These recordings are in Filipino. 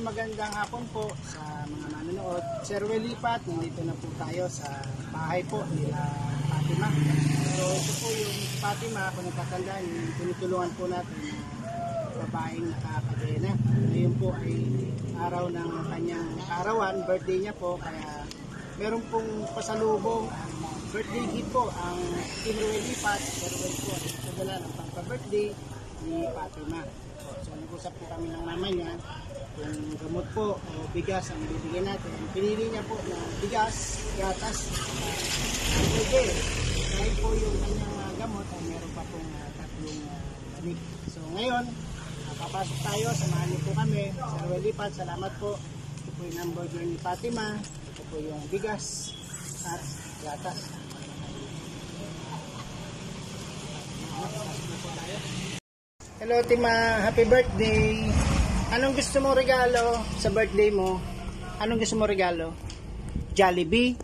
Magandang hapon po sa mga manonood. Sir Lipat, nandito na po tayo sa bahay po nila Fatima. So ito po yung Fatima, kung natatandaan, yung tinutulungan po natin na babaeng nakakadena. Ngayon po ay araw ng kanyang arawan, birthday niya po, kaya meron pong pasalubong birthday gift po ang Team Lipat. Sir po ay nagpadala ng pagpa-birthday ni Fatima. So nag-usap po kami ng mama niya kung gamot po o bigas ang bibigyan natin. Pinili niya po na bigas, gatas, pwede. Dahil po yung kanyang gamot ay meron pa pong tatlong week. So ngayon, papasok tayo, samahan niyo po kami. Sir Lipat, salamat po. Ito po yung number ni Fatima. Ito po yung bigas at gatas. Hello Tima, happy birthday! Anong gusto mong regalo sa birthday mo? Anong gusto mong regalo? Jollibee?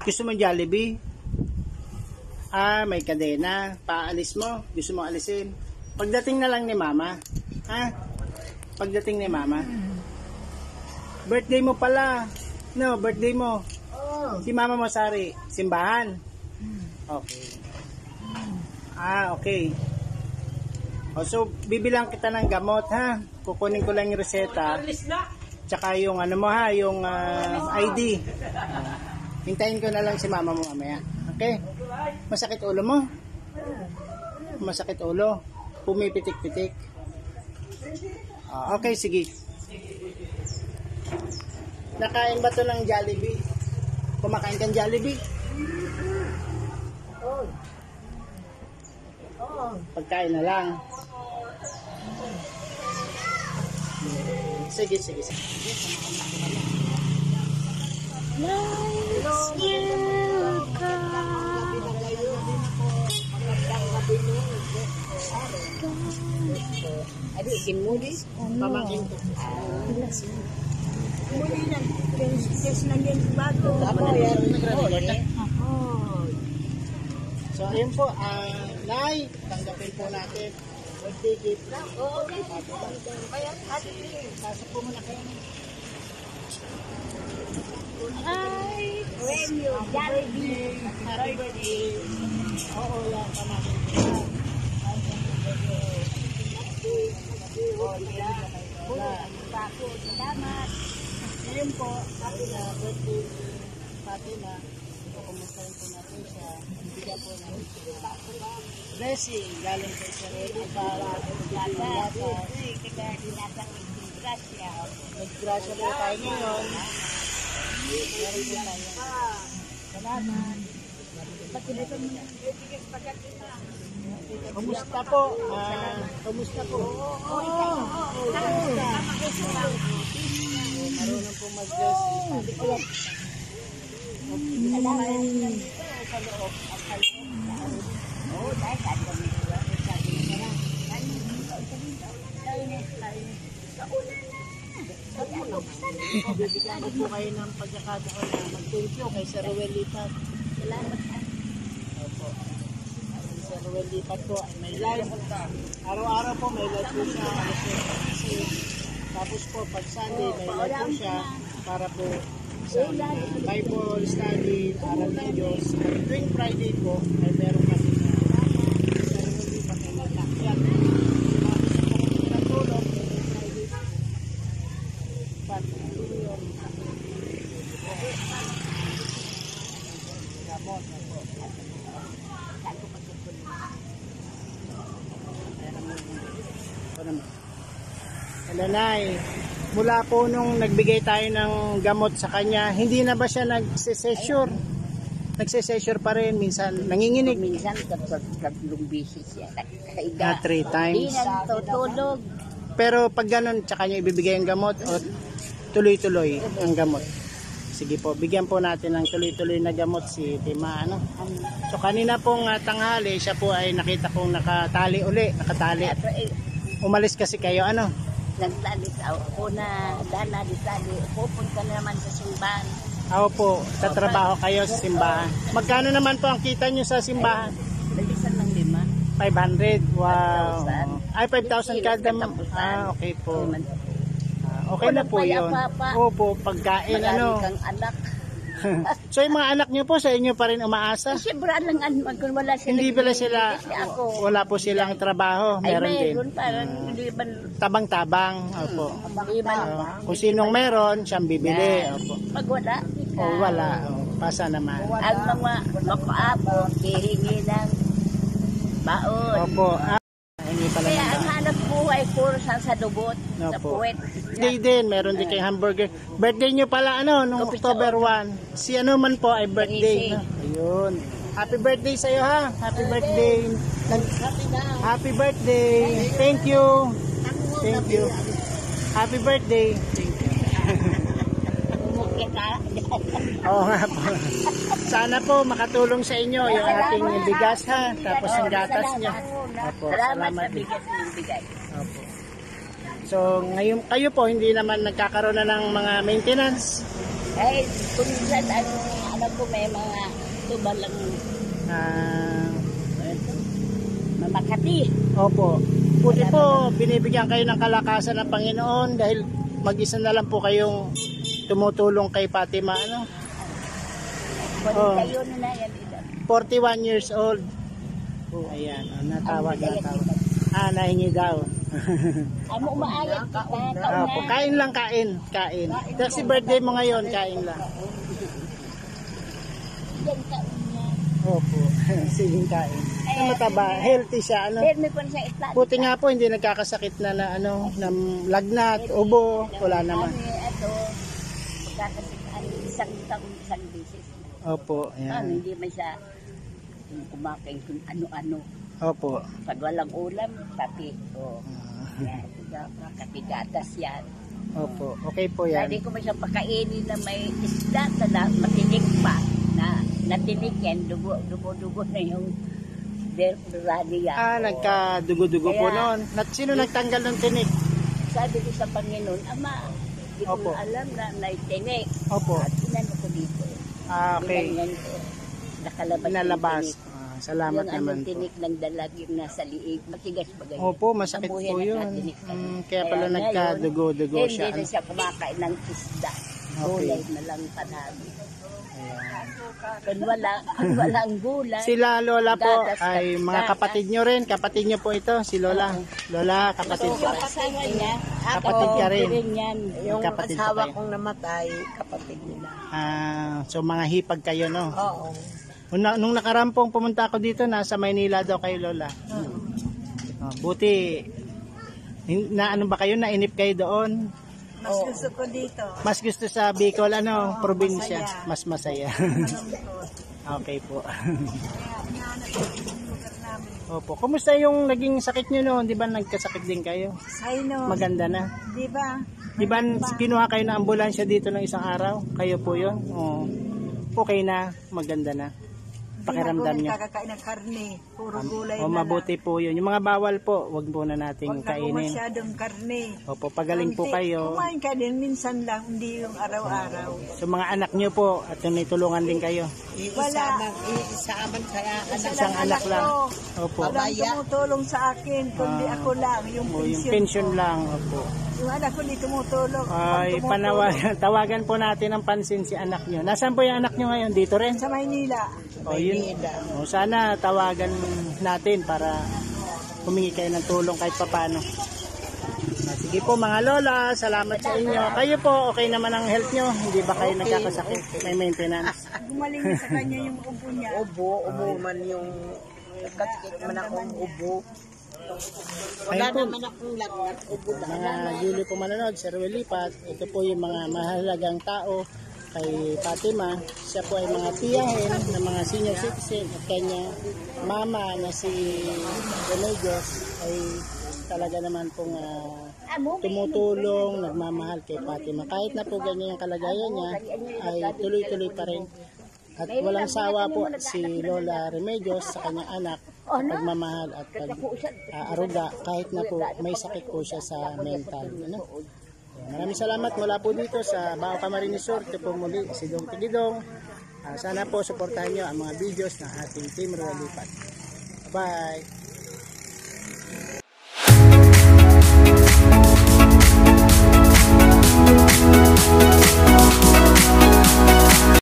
Gusto mo Jollibee? Ah, may kadena. Paalis mo? Gusto mo alisin? Pagdating na lang ni Mama. Ha? Pagdating ni Mama. Birthday mo pala. No, birthday mo. Si Mama mo sari. Simbahan. Okay. Ah, okay. O, so, bibilang kita ng gamot, ha? Kukunin ko lang yung reseta. Tsaka yung, ano mo, ha? Yung ID. Hintayin ko na lang si mama mo mamaya. Okay? Masakit ulo mo? Masakit ulo? Pumipitik-pitik? Okay, sige. Nakain ba to ng Jollibee? Kumakain kang Jollibee? Pagkain na lang. Sige. Nice welcome. Kimudis? Pamangkin ko. Muli lang. Kes lang yung bago. Ako yan. So ayun po, Nay, tanggapin po natin. Birthday gift lang. Oo, okay. Pasok po muna kayo. Hi! When you Jollibee. Happy birthday. Oo, yan. Pamangkin ko na. Salamat. Ngayon po, birthday Fatima. Kumustahin po natin siya. Bigyan po natin blessing galing kay Sir Eli para naggrasya po tayo ngayon. Meron po tayo. Salamat. Kumusta po? Kumusta po? Marunong po mag-blessing. Bibigyan ko po kayo ng pagkakataon na mag-thank you kay Sir Lipat. Salamat. Opo. Sir Lipat po ay may live. Araw-araw po may live po siya. Tapos po pag Sunday may live po siya para po sa Bible study, aral ng Diyos. At tuwing Friday po ay meron kasi sa Sir Lipat ay nagtakyat. Tapos po natulog Friday gamot na po. Hello Nay, mula po nung nagbigay tayo ng gamot sa kanya, hindi na ba siya nagsisesure? Nagsisesure pa rin, minsan nanginginig? Minsan tatlong bisis siya. Nakaiga. 3 times. Hindi na tutulog. Pero pag ganun, tsaka niya ibibigay ang gamot o tuloy-tuloy ang gamot? Sige po, bigyan po natin ng tuloy-tuloy na gamot si Tima. Ano? So kanina pong tanghali, siya po ay nakita kong nakatali uli. Nakatali. Umalis kasi kayo, ano? Nagtali ako na dana di tali. Pupunta simbahan. Opo, tatrabaho kayo sa simbahan. Magkano naman po ang kita nyo sa simbahan? Bilisan ng 5. 500. Wow. 5,000. Ay, 5,000 kada. Okay po. Okay na po Walang yun. payapa. Opo, pagkain Marami ano. kang anak. So yung mga anak nyo po sa inyo pa rin umaasa? Siyempre, kung wala sila. Hindi pala sila, Ako. wala po silang trabaho. Ay, Meron din. meron. Parang hindi ba. Tabang-tabang. Opo. Hindi ba. Kung sinong meron, siyang bibili. Opo. Pag wala. O wala. Pasa naman. Ang mga makaabot, hihingi ng baon. Opo. Hindi pala Kaya naman. ang hanap buhay puro sa dubot, sa Opo. puwet. Birthday din, meron din kay hamburger. Birthday nyo pala nung October 1. Si ano man po ay birthday. No? Ayun. Happy birthday sa'yo ha. Happy birthday. Happy birthday. Thank you. Thank you. Happy birthday. Oo nga po. Sana po makatulong sa inyo yung ating bigas ha. Tapos ang gatas niya. Opo, Salamat sa din. bigas ng bigay. Opo. So, ngayon kayo po hindi naman nagkakaroon na ng mga maintenance. Kahit kung minsan, alam ko may mga tubalang mamakati. Opo. Buti po, binibigyan kayo ng kalakasan ng Panginoon dahil mag-isa na lang po kayong tumutulong kay Fatima. Ano? Oh. Kayo na yan. 41 years old. Ayan, natawag. Nahingi daw. Amo umaayat kita. Opo, kain lang, kain. Kasi birthday mo ngayon, kain lang. Yan taon niya. Opo, sige kain. Mataba, healthy siya. Ano? Pero may pa siya isla. Buti nga po, hindi nagkakasakit na ng lagnat, ubo, wala naman. Ito, pagkakasitaan, isang taon, isang beses. Opo, ayan. Hindi man siya kumakain kung ano-ano. Opo. Pag walang ulam, pati. Yan, katigatas yan. Opo, okay po yan. Hindi ko man siya pakainin na may isda na matinik pa. Natinik yan, dugo na yung rani yan. Nagkadugo-dugo po noon. Sino nagtanggal ng tinik? Sabi ko sa Panginoon, Ama, hindi ko Opo. alam na may tinik. Opo. At inano ko dito. Okay. Ginanyan ko. Nakalabas Pinalabas. yung tinik. Salamat Yung naman anong po. tinik ng dalag yung nasa liig, matigas ba ganyan? Opo, masakit po Nabuhay yun. na tinik. Kaya pala ngayon, nagkadugo-dugo siya. Hindi na siya kumakain ng isda. Gulay na lang panami. Kung walang gulay. Sila Lola po gatas, ay mga gatas. kapatid nyo rin. Kapatid nyo po ito, si Lola. Lola, kapatid So, ko. asawa niya. Kapatid ka rin. Yan. Yung Kapatid asawa pa kayo. kong namatay, kapatid nila. So mga hipag kayo, no? Oo. Nung nakarampong pumunta ako dito, nasa Maynila daw kayo, Lola. Buti, ano ba kayo, nainip kayo doon? Mas gusto ko dito. Mas gusto sa Bicol, probinsya. Mas masaya. Okay po. Opo. Kumusta yung naging sakit nyo noon? Di ba nagkasakit din kayo? Sino? Maganda na. Di ba? Di ba kinuha kayo ng ambulansya dito ng isang araw? Kayo po yun? Oo. Okay na, maganda na. Pakiramdam Hindi niyo. na ako nagkakain ng karne. Puro gulay na Mabuti po yun. Yung mga bawal po, wag po na nating lang. Huwag na po kainin. masyadong karne. Opo, pagaling po Hindi, kayo. Kumain ka din, minsan lang, hindi yung araw-araw. So mga anak nyo po, at tinutulungan din kayo. Wala. Isaaman sa Isang anak lang. Opo. Walang tumutulong sa akin, kundi ako lang, yung O, yung pension pension ko. lang. Opo. Yung anak ko di tumutulong. Ay, tawagan po natin ng pansin si anak nyo. Nasaan po yung anak nyo ngayon? Dito rin? Sa Maynila. O, yun. O, sana tawagan natin para humingi kayo ng tulong kahit papano. Sige po mga lola, salamat sa inyo. Kayo po, okay naman ang health nyo? Hindi ba kayo nagkakasakit? May maintenance? Gumaling na sa kanya yung ubo niya. ubo man yung kaskit man akong ubo. Ayun po, akong lagnat, ubo mga Julie po manonood, Sir Wilipat, ito po yung mga mahalagang tao kay Fatima. Siya po ay mga tiyahin ng mga senior citizen at kanya mama na si Remedios ay talaga naman pong tumutulong, nagmamahal kay Fatima. Kahit na po ganyan yung kalagayan niya, ay tuloy-tuloy pa rin. At walang sawa po si Lola Remedios sa kanyang anak, pagmamahal at pag-aruga kahit na po may sakit po siya sa mental. Maraming salamat mula po dito sa Bao Camarines Sur. Ito po muli si Dong Tigidong. Sana po suportahan nyo ang mga videos ng ating Team Royal Lipat. Bye!